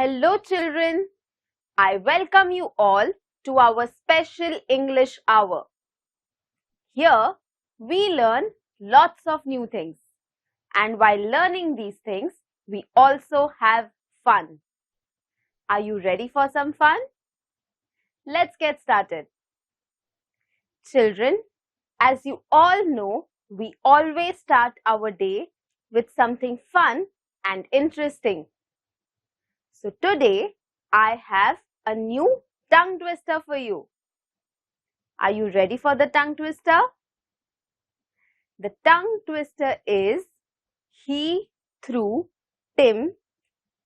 Hello children, I welcome you all to our special English hour. Here we learn lots of new things, and while learning these things, we also have fun. Are you ready for some fun? Let's get started. Children, as you all know, we always start our day with something fun and interesting. So today I have a new tongue twister for you. Are you ready for the tongue twister? The tongue twister is he threw Tim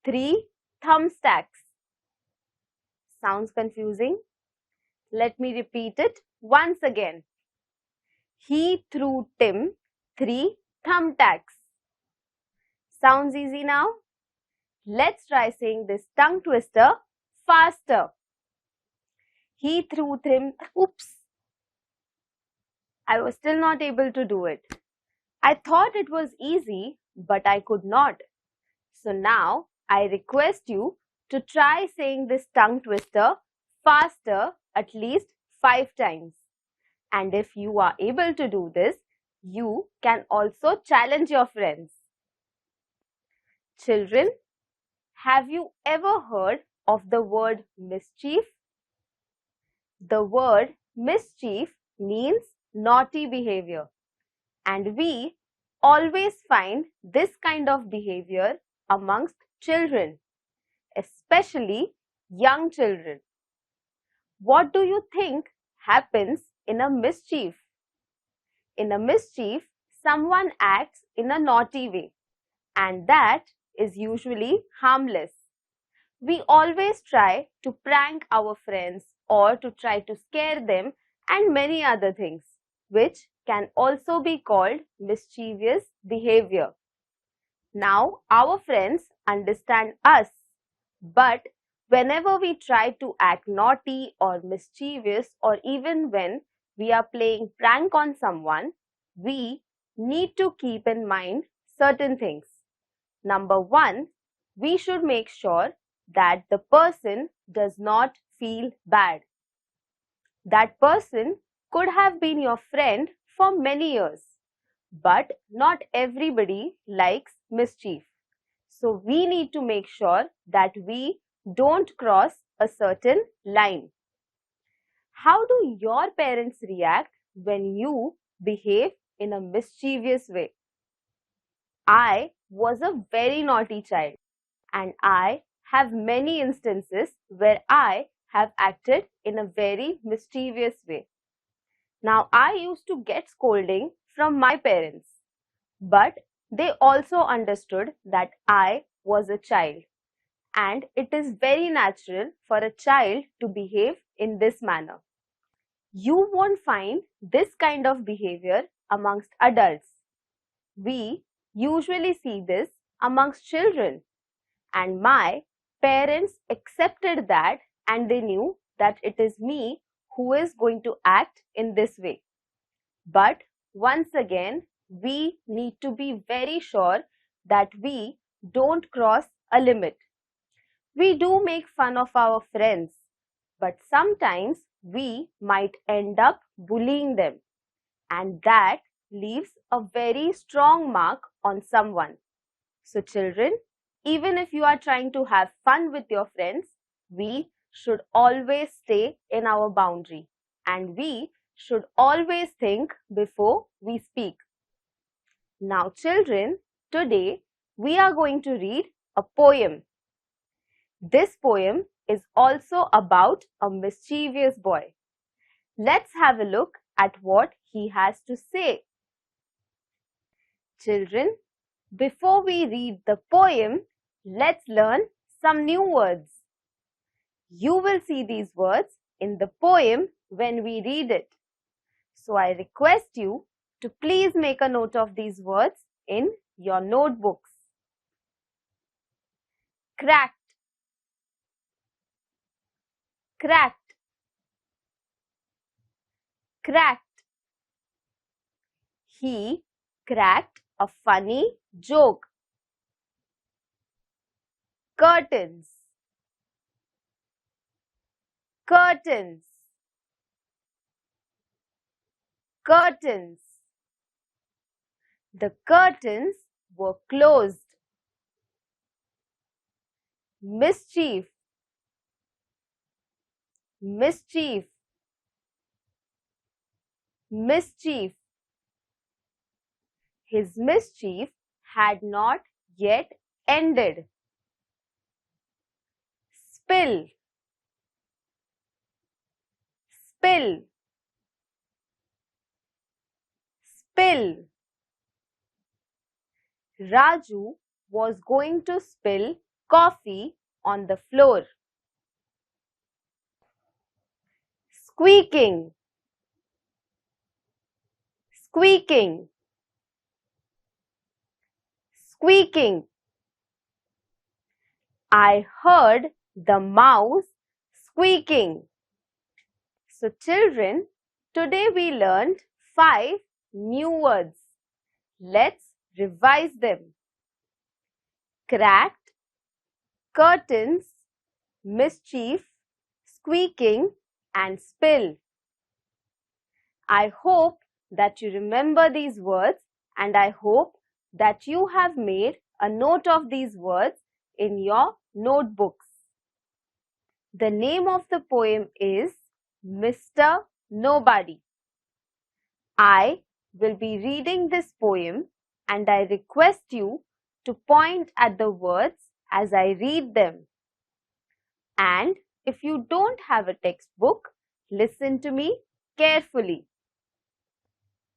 3 thumbtacks. Sounds confusing? Let me repeat it once again. He threw Tim 3 thumbtacks. Sounds easy now? Let's try saying this tongue twister faster. He threw Tim. Oops! I was still not able to do it. I thought it was easy, but I could not. So now I request you to try saying this tongue twister faster at least 5 times. And if you are able to do this, you can also challenge your friends. Children, have you ever heard of the word mischief? The word mischief means naughty behavior. And we always find this kind of behavior amongst children, especially young children. What do you think happens in a mischief? In a mischief, someone acts in a naughty way, and that is usually harmless. We always try to prank our friends or to try to scare them and many other things, which can also be called mischievous behavior. Now, our friends understand us, but whenever we try to act naughty or mischievous, or even when we are playing prank on someone, we need to keep in mind certain things. Number one, we should make sure that the person does not feel bad. That person could have been your friend for many years, but not everybody likes mischief. So we need to make sure that we don't cross a certain line. How do your parents react when you behave in a mischievous way? I was a very naughty child, and I have many instances where I have acted in a very mischievous way. Now, I used to get scolding from my parents, but they also understood that I was a child, and it is very natural for a child to behave in this manner. You won't find this kind of behavior amongst adults. We usually see this amongst children, and my parents accepted that, and they knew that it is me who is going to act in this way. But once again, we need to be very sure that we don't cross a limit. We do make fun of our friends, but sometimes we might end up bullying them, and that leaves a very strong mark on someone. So children, even if you are trying to have fun with your friends, we should always stay in our boundary, and we should always think before we speak. Now children, today we are going to read a poem. This poem is also about a mischievous boy. Let's have a look at what he has to say. Children, before we read the poem, let's learn some new words. You will see these words in the poem when we read it. So I request you to please make a note of these words in your notebooks. Cracked, cracked, cracked. He cracked a funny joke. Curtains, Curtains. Curtains. The curtains were closed. Mischief. Mischief. Mischief. His mischief had not yet ended. Spill. Spill. Spill. Raju was going to spill coffee on the floor. Squeaking. Squeaking. Squeaking. I heard the mouse squeaking. So children, today we learned 5 new words. Let's revise them. Cracked, curtains, mischief, squeaking and spill. I hope that you remember these words and I hope that you have made a note of these words in your notebooks. The name of the poem is Mr. Nobody. I will be reading this poem and I request you to point at the words as I read them. And if you don't have a textbook, listen to me carefully.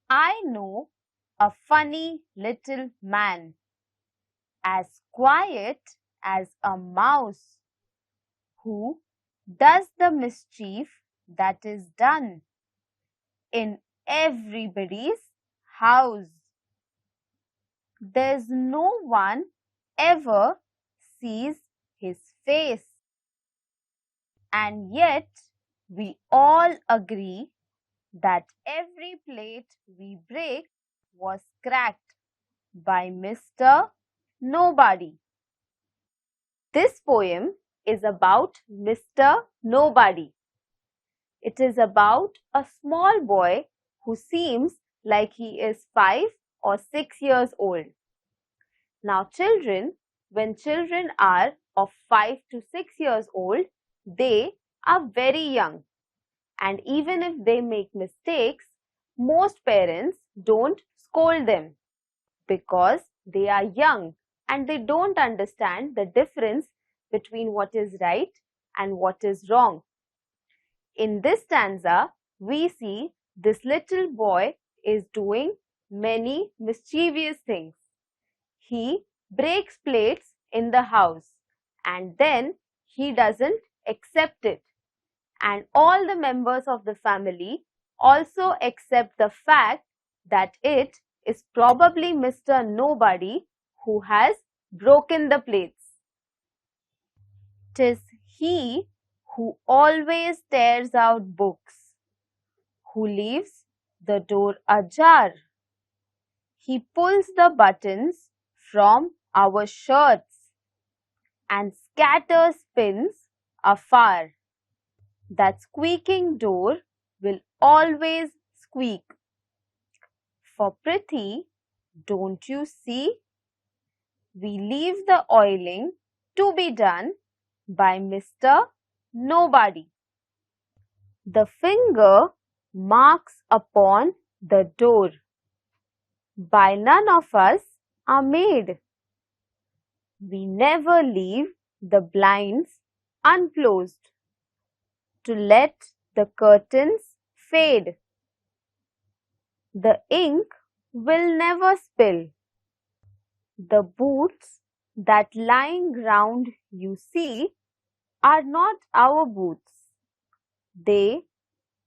I know a funny little man, as quiet as a mouse, who does the mischief that is done in everybody's house. There's no one ever sees his face, and yet we all agree that every plate we break was cracked by Mr. Nobody. This poem is about Mr. Nobody. It is about a small boy who seems like he is 5 or 6 years old. Now children, when children are of 5 to 6 years old, they are very young. And even if they make mistakes, most parents don't scold them because they are young and they don't understand the difference between what is right and what is wrong. In this stanza, we see this little boy is doing many mischievous things. He breaks plates in the house and then he doesn't accept it. And all the members of the family also accept the fact that it is probably Mr. Nobody who has broken the plates. 'Tis he who always tears out books, who leaves the door ajar. He pulls the buttons from our shirts and scatters pins afar. That squeaking door will always squeak. For Prithi, don't you see? We leave the oiling to be done by Mr. Nobody. The finger marks upon the door by none of us are made. We never leave the blinds unclosed to let the curtains fade. The ink will never spill. The boots that lying round you see are not our boots. They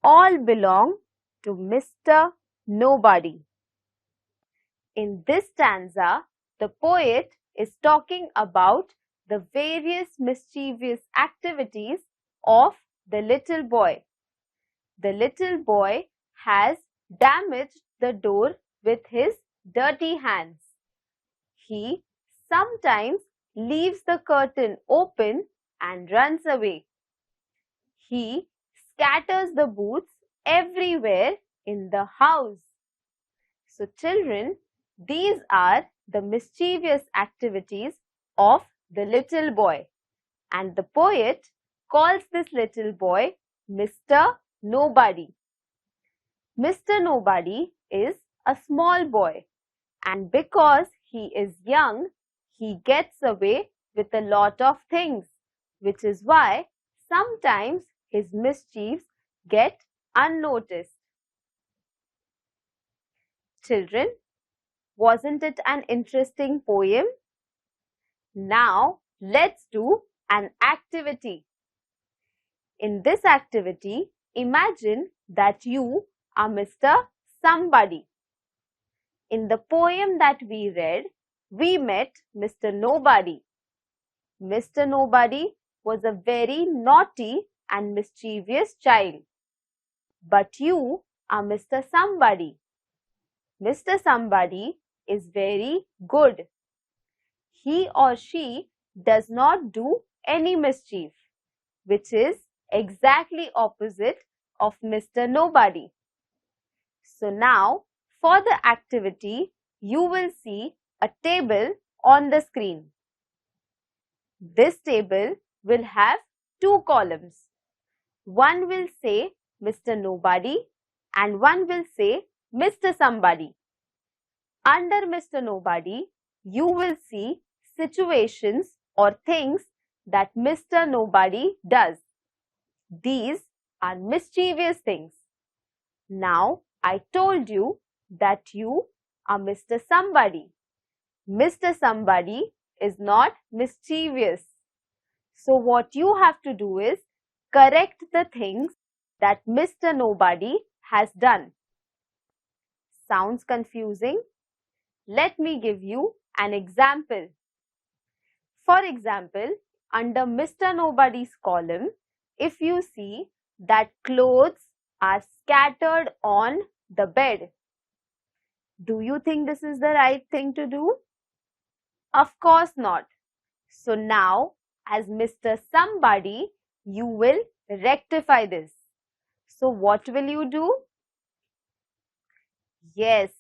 all belong to Mr. Nobody. In this stanza, the poet is talking about the various mischievous activities of the little boy. The little boy has damaged the door with his dirty hands. He sometimes leaves the curtain open and runs away. He scatters the boots everywhere in the house. So children, these are the mischievous activities of the little boy, and the poet calls this little boy Mr. Nobody. Mr. Nobody is a small boy, and because he is young, he gets away with a lot of things, which is why sometimes his mischiefs get unnoticed. Children, wasn't it an interesting poem? Now let's do an activity. In this activity, imagine that you are Mr. Somebody. In the poem that we read, we met Mr. Nobody. Mr. Nobody was a very naughty and mischievous child. But you are Mr. Somebody. Mr. Somebody is very good. He or she does not do any mischief, which is exactly opposite of Mr. Nobody. So now, for the activity, you will see a table on the screen. This table will have two columns. One will say Mr. Nobody and one will say Mr. Somebody. Under Mr. Nobody, you will see situations or things that Mr. Nobody does. These are mischievous things. Now, I told you that you are Mr. Somebody. Mr. Somebody is not mischievous. So what you have to do is correct the things that Mr. Nobody has done. Sounds confusing? Let me give you an example. For example, under Mr. Nobody's column, if you see that clothes are scattered on the bed, do you think this is the right thing to do? Of course not. So now, as Mr. Somebody, you will rectify this. So what will you do? Yes,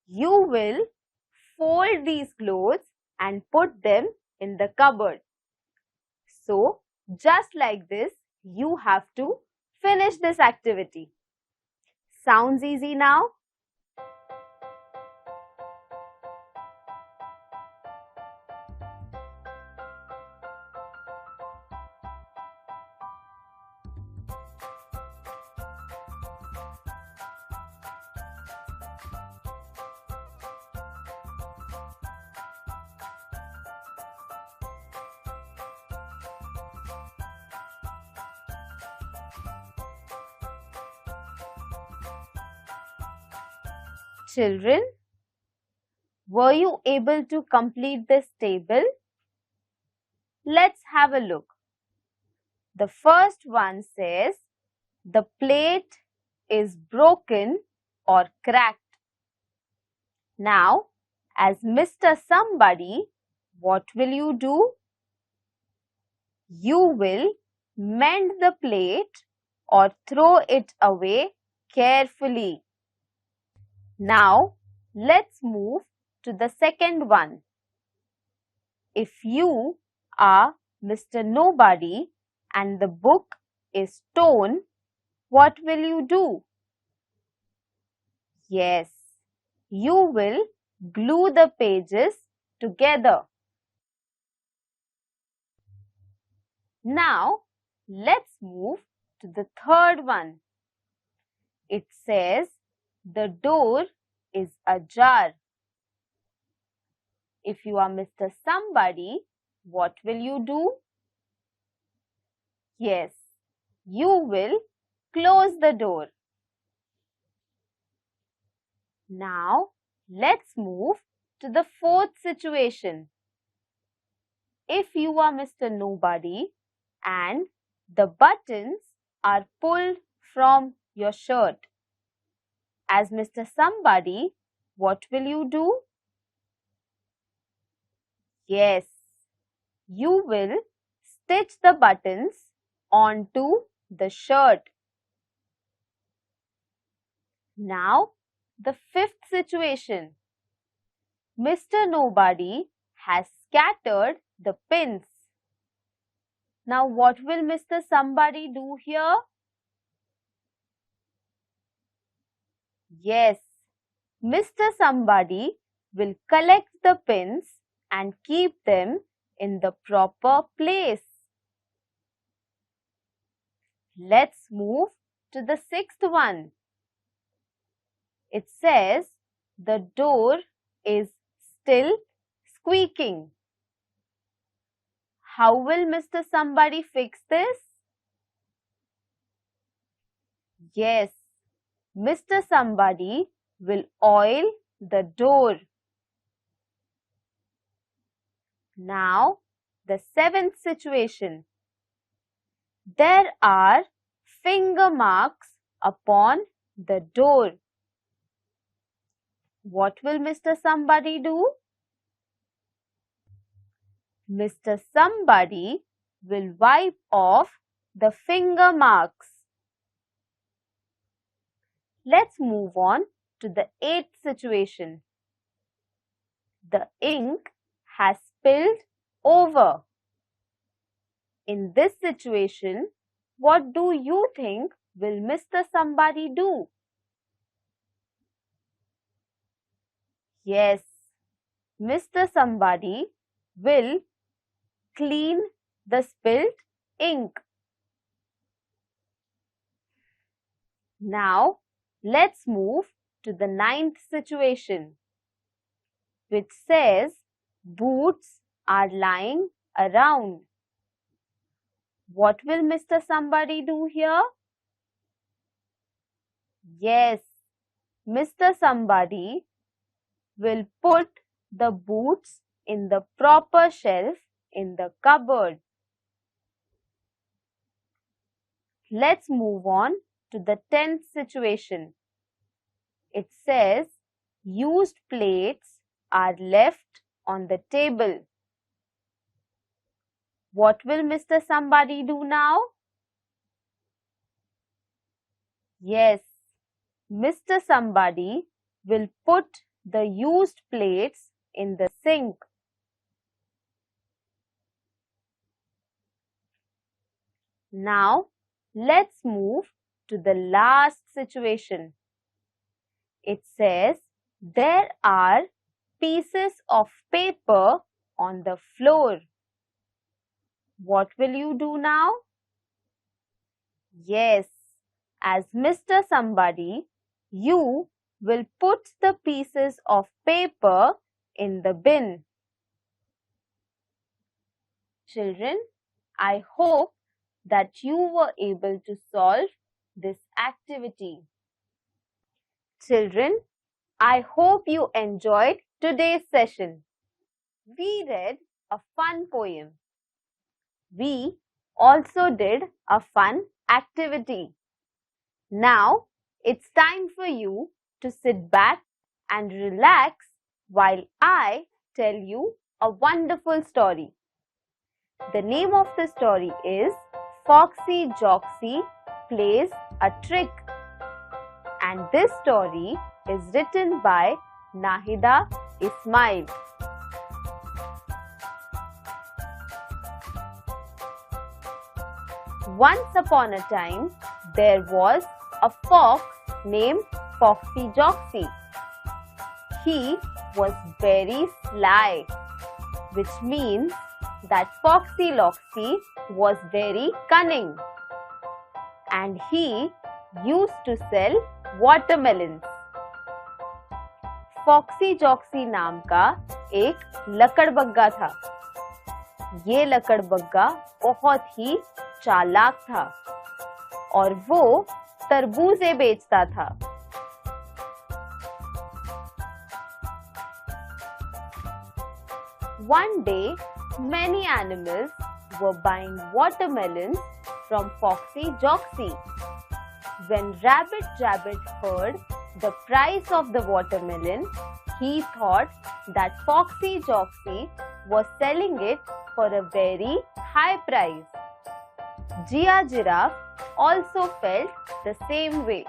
you will fold these clothes and put them in the cupboard. So, just like this, you have to finish this activity. Sounds easy now? Children, were you able to complete this table? Let's have a look. The first one says, the plate is broken or cracked. Now, as Mr. Somebody, what will you do? You will mend the plate or throw it away carefully. Now, let's move to the second one. If you are Mr. Nobody and the book is torn, what will you do? Yes, you will glue the pages together. Now, let's move to the third one. It says, the door is ajar. If you are Mr. Somebody, what will you do? Yes, you will close the door. Now, let's move to the fourth situation. If you are Mr. Nobody and the buttons are pulled from your shirt, as Mr. Somebody, what will you do? Yes, you will stitch the buttons onto the shirt. Now, the fifth situation. Mr. Nobody has scattered the pins. Now, what will Mr. Somebody do here? Yes, Mr. Somebody will collect the pins and keep them in the proper place. Let's move to the sixth one. It says the door is still squeaking. How will Mr. Somebody fix this? Yes, Mr. Somebody will oil the door. Now, the seventh situation. There are finger marks upon the door. What will Mr. Somebody do? Mr. Somebody will wipe off the finger marks. Let's move on to the eighth situation. The ink has spilled over. In this situation, what do you think will Mr. Somebody do? Yes, Mr. Somebody will clean the spilled ink. Now, let's move to the ninth situation, which says boots are lying around. What will Mr. Somebody do here? Yes, Mr. Somebody will put the boots in the proper shelf in the cupboard. Let's move on to the 10th situation. It says used plates are left on the table. What will Mr. Somebody do now? Yes, Mr. Somebody will put the used plates in the sink. Now, let's move to the last situation. It says there are pieces of paper on the floor. What will you do now? Yes, as Mr. Somebody, you will put the pieces of paper in the bin. Children, I hope that you were able to solve this activity. Children, I hope you enjoyed today's session. We read a fun poem. We also did a fun activity. Now, it's time for you to sit back and relax while I tell you a wonderful story. The name of the story is Foxy Joxy Plays a Trick, and this story is written by Nahida Ismail. Once upon a time, there was a fox named Foxy Joxy. He was very sly, which means that Foxy Loxy was very cunning, and he used to sell watermelons. Foxy Joxy नाम का एक लकड़बग्गा था। ये लकड़बग्गा बहुत ही चालाक था और वो तरबूजे बेचता था। One day, many animals were buying watermelons from Foxy Joxy. When Rabbit Jabbit heard the price of the watermelon, he thought that Foxy Joxy was selling it for a very high price. Jia Giraffe also felt the same way.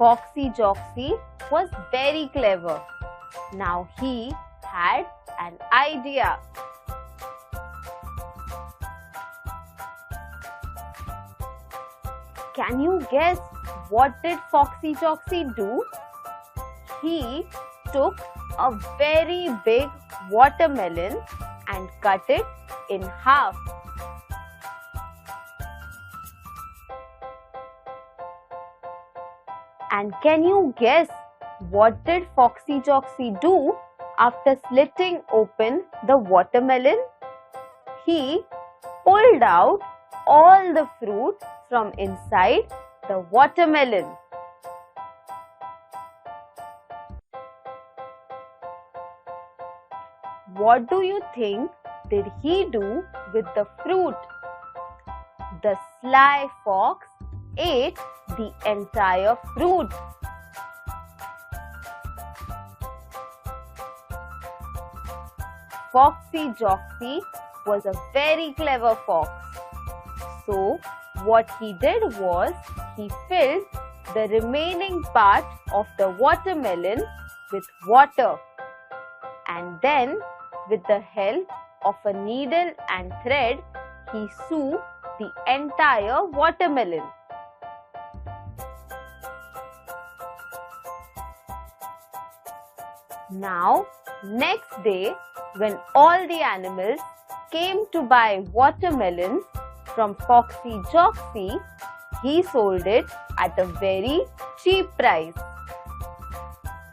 Foxy Joxy was very clever. Now he had an idea. Can you guess what did Foxy Joxy do? He took a very big watermelon and cut it in half. And can you guess what did Foxy Joxy do after slitting open the watermelon? He pulled out all the fruit from inside the watermelon. What do you think did he do with the fruit? The sly fox ate the entire fruit. Foxy Joxy was a very clever fox. So, what he did was he filled the remaining part of the watermelon with water, and then with the help of a needle and thread, he sewed the entire watermelon. Now, next day, when all the animals came to buy watermelons from Foxy Joxy, he sold it at a very cheap price.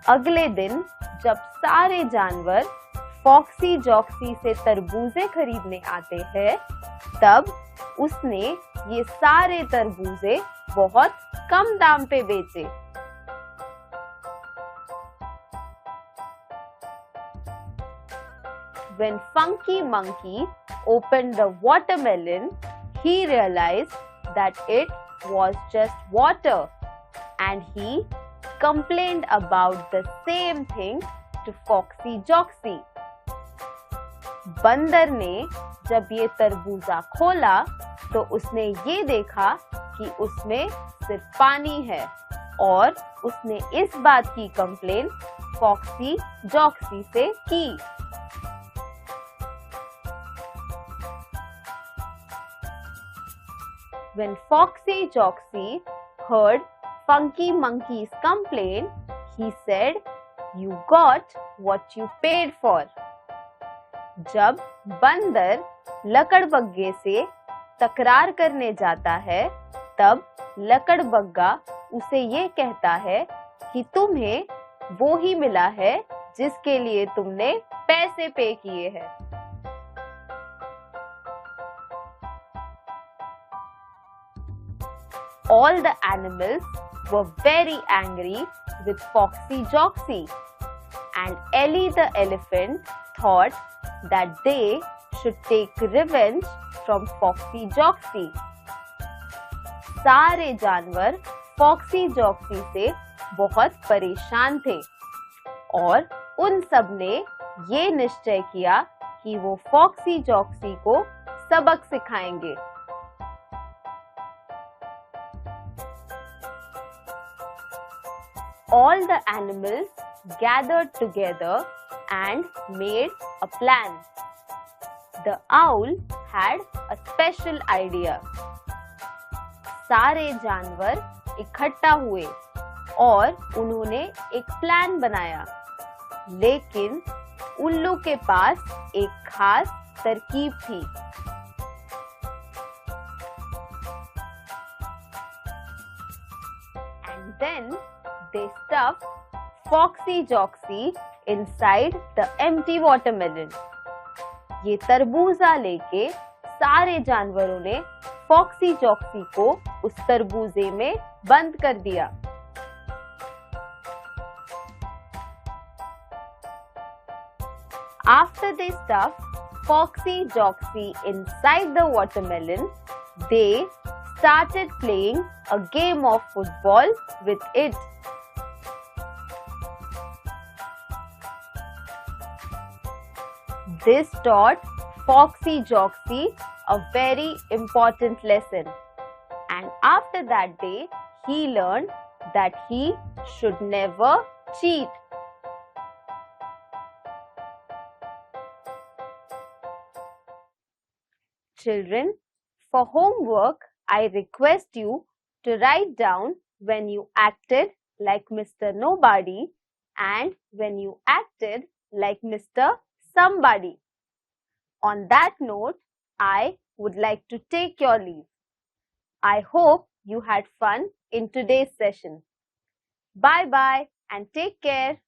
अगले दिन जब सारे जानवर foxy जॉक्सी से तरबूजे खरीदने आते हैं, तब उसने ये सारे तरबूजे बहुत कम दाम पे बेचे। When Funky Monkey opened the watermelon, he realized that it was just water, and he complained about the same thing to Foxy Joxy. बंदर ने जब ये तरबूजा खोला तो उसने ये देखा कि उसमें सिर्फ पानी है, और उसने इस बात की कंप्लेन फॉक्सी जॉक्सी से की। When Foxy Joxy heard Funky Monkey's complaint, he said, "You got what you paid for." जब बंदर लकड़बग्गे से तकरार करने जाता है, तब लकड़बग्गा उसे ये कहता है कि तुम्हें वो ही मिला है जिसके लिए तुमने पैसे पे किए हैं। All the animals were very angry with Foxy Joxy, and Ellie the elephant thought that they should take revenge from Foxy Joxy. सारे जानवर Foxy Joxy से बहुत परेशान थे, और उन सब ने ये निश्चय किया कि वो Foxy Joxy को सबक सिखाएंगे। All the animals gathered together and made a plan. The owl had a special idea. सारे जानवर इकट्ठा हुए और उन्होंने एक प्लान बनाया, लेकिन उल्लू के पास एक खास तरकीब थी। And then they stuffed Foxy Joxy inside the empty watermelon. ये तरबूजा लेके सारे जानवरों ने Foxy Joxy को उस तरबूजे में बंद कर दिया। After they stuffed Foxy Joxy inside the watermelon, they started playing a game of football with it. This taught Foxy Joxy a very important lesson, and after that day, he learned that he should never cheat. Children, for homework, I request you to write down when you acted like Mr. Nobody and when you acted like Mr. Somebody. On that note, I would like to take your leave. I hope you had fun in today's session. Bye bye and take care.